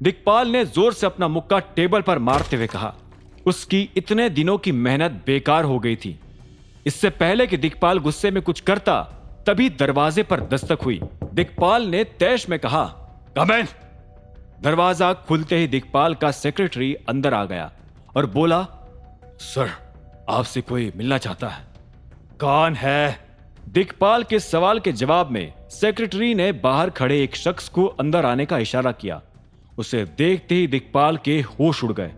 दिक्पाल ने जोर से अपना मुक्का टेबल पर मारते हुए कहा। उसकी इतने दिनों की मेहनत बेकार हो गई थी। इससे पहले कि दिक्पाल गुस्से में कुछ करता, तभी दरवाजे पर दस्तक हुई। दिक्पाल ने तैश में कहा, कम इन। दरवाजा खुलते ही दिक्पाल का सेक्रेटरी अंदर आ गया और बोला, सर, आपसे कोई मिलना चाहता है। कौन है? दिक्पाल के सवाल के जवाब में सेक्रेटरी ने बाहर खड़े एक शख्स को अंदर आने का इशारा किया। उसे देखते ही दिक्पाल के होश उड़ गए।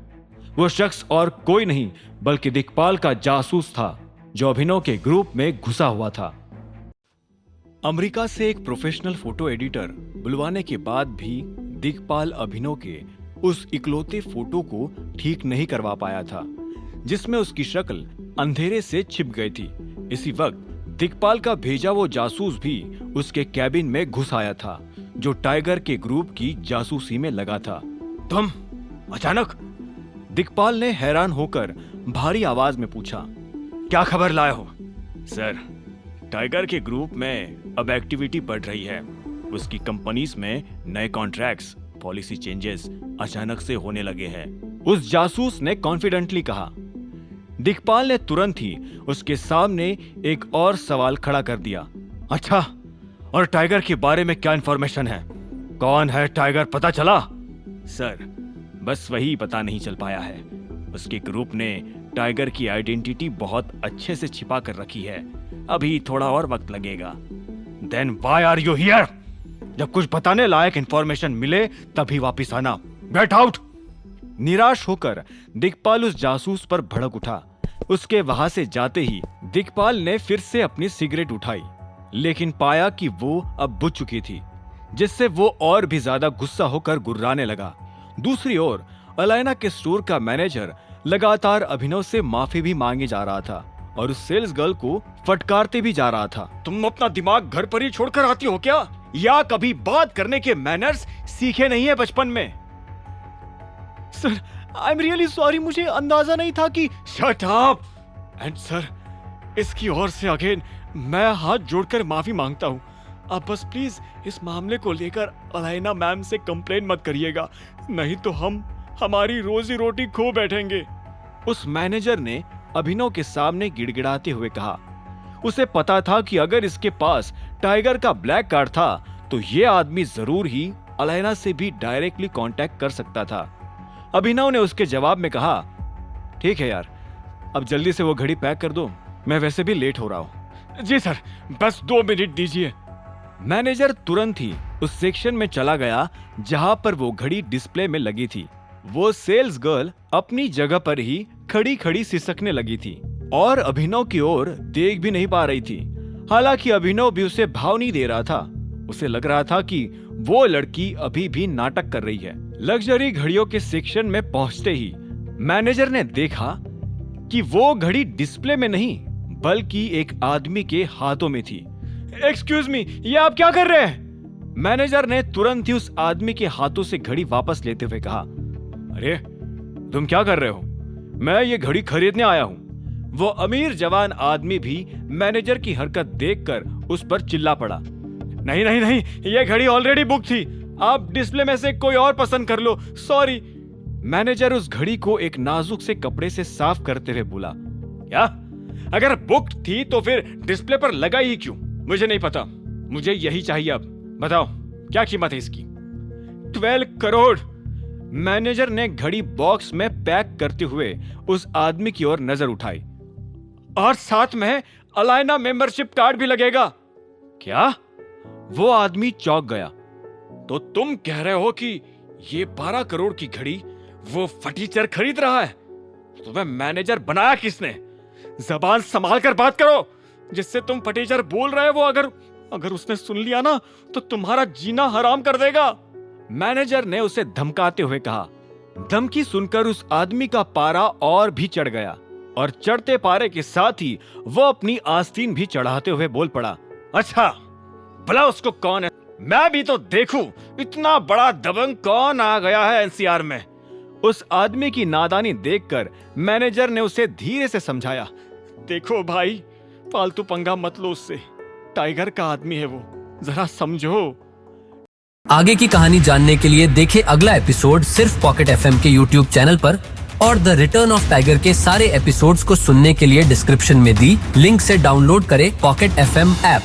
वो शख्स और कोई नहीं बल्कि दिक्पाल का जासूस था, जो अभिनव के ग्रुप में घुसा हुआ था। अमेरिका से एक प्रोफेशनल फोटो एडिटर बुलवाने के बाद भी दिक्पाल अभिनव के उस इकलौते फोटो को ठीक नहीं करवा पाया था, जिसमें उसकी शक्ल अंधेरे से छिप गई थी। इसी वक्त दिक्पाल का भेजा वो जासूस भी उसके कैबिन में घुस आया था, जो टाइगर के ग्रुप की जासूसी में लगा था। तुम अचानक? दिक्पाल ने हैरान होकर भारी आवाज में पूछा, क्या खबर लाए हो? सर, टाइगर के ग्रुप में अब एक्टिविटी बढ़ रही है। उसकी कंपनीज में नए कॉन्ट्रैक्ट्स, पॉलिसी चेंजेस अचानक से होने लगे हैं, उस जासूस ने कॉन्फिडेंटली कहा। दिक्पाल ने तुरंत ही उसके सामने एक और सवाल खड़ा कर दिया। अच्छा, और टाइगर के बारे में क्या इंफॉर्मेशन है? कौन है टाइगर, पता चला? सर, बस वही पता नहीं चल पाया है। उसके ग्रुप ने टाइगर की आइडेंटिटी बहुत अच्छे से छिपा कर रखी है। अभी थोड़ा और वक्त लगेगा। Then why are you here? जब कुछ बताने लायक इंफॉर्मेशन मिले तभी वापिस आना। Get out. निराश होकर दिक्पाल उस जासूस पर भड़क उठा। उसके वहां से जाते ही दिक्पाल ने फिर से अपनी सिगरेट उठाई, लेकिन पाया कि वो अब बुझ चुकी थी, जिससे वो और भी ज्यादा गुस्सा होकर गुर्राने लगा। दूसरी ओर अलायना के स्टोर का मैनेजर लगातार अभिनव से माफी भी मांगे जा रहा था और उस सेल्स गर्ल को फटकारते भी जा रहा था। तुम अपना दिमाग घर पर ही छोड़कर आती हो क्या? या कभी बात करने के मैनर्स सीखे नहीं है बचपन में? Sir, I am really sorry, मुझे अंदाजा नहीं था कि। Shut up! एंड सर, इसकी ओर से अगेन मैं हाथ जोड़कर माफी मांगता हूँ। आप बस प्लीज इस मामले को लेकर अलायना मैम से कंप्लेन मत करिएगा, नहीं तो हम हमारी रोजी रोटी खो बैठेंगे। उस मैनेजर ने अभिनव के सामने गिड़गिड़ाते हुए कहा। उसे पता था कि अगर इसके पास टाइगर का ब्लैक कार्ड था तो ये आदमी जरूर ही अलायना से भी डायरेक्टली कांटेक्ट कर सकता था। अभिनव ने उसके जवाब में कहा, ठीक है यार, अब जल्दी से वो घड़ी पैक कर दो, मैं वैसे भी लेट हो रहा हूँ। जी सर, बस 2 मिनट दीजिए। मैनेजर तुरंत ही उस सेक्शन में चला गया जहां पर वो घड़ी डिस्प्ले में लगी थी। वो सेल्स गर्ल अपनी जगह पर ही खड़ी खड़ी सिसकने लगी थी और अभिनव की ओर देख भी नहीं पा रही थी। हालांकि अभिनव भी उसे भाव नहीं दे रहा था। उसे लग रहा था कि वो लड़की अभी भी नाटक कर रही है। लग्जरी घड़ियों के सेक्शन में पहुंचते ही मैनेजर ने देखा कि वो घड़ी डिस्प्ले में नहीं बल्कि एक आदमी के हाथों में थी। एक्सक्यूज मी, ये आप क्या कर रहे हैं? मैनेजर ने तुरंत ही उस आदमी के हाथों से घड़ी वापस लेते हुए कहा, अरे तुम क्या कर रहे हो? मैं ये घड़ी खरीदने आया हूं। वो अमीर जवान आदमी भी मैनेजर की हरकत देखकर उस पर चिल्ला पड़ा। नहीं नहीं नहीं, ये घड़ी ऑलरेडी बुक थी, आप डिस्प्ले में से कोई और पसंद कर लो, सॉरी। मैनेजर उस घड़ी को एक नाजुक से कपड़े से साफ करते हुए बोला, क्या? अगर बुक थी तो फिर डिस्प्ले पर लगाई ही क्यों? मुझे नहीं पता, मुझे यही चाहिए। अब बताओ क्या कीमत है इसकी? 12 करोड़। मैनेजर ने घड़ी बॉक्स में पैक करते हुए उस आदमी की ओर नजर उठाई। और साथ में अलायना मेंबरशिप कार्ड भी लगेगा। क्या? वो आदमी चौंक गया। तो तुम कह रहे हो कि ये 12 करोड़ की घड़ी वो फटीचर खरीद रहा है? तुम्हें मैनेजर बनाया किसने? जबान संभाल कर बात करो। जिससे तुम फटीचर बोल रहे हो, अगर उसने सुन लिया ना तो तुम्हारा जीना हराम कर देगा। मैनेजर ने उसे धमकाते हुए कहा। धमकी सुनकर उस आदमी का पारा और भी चढ़ गया और चढ़ते पारे के साथ ही वो अपनी आस्तीन भी चढ़ाते हुए बोल पड़ा, अच्छा भला उसको कौन है, मैं भी तो देखूं इतना बड़ा दबंग कौन आ गया है एनसीआर में। उस आदमी की नादानी देखकर मैनेजर ने उसे धीरे से समझाया, देखो भाई, फालतू पंगा मत लो उससे, टाइगर का आदमी है वो, जरा समझो। आगे की कहानी जानने के लिए देखें अगला एपिसोड सिर्फ पॉकेट एफएम के यूट्यूब चैनल पर और द रिटर्न ऑफ टाइगर के सारे एपिसोड्स को सुनने के लिए डिस्क्रिप्शन में दी लिंक से डाउनलोड करें पॉकेट एफएम ऐप।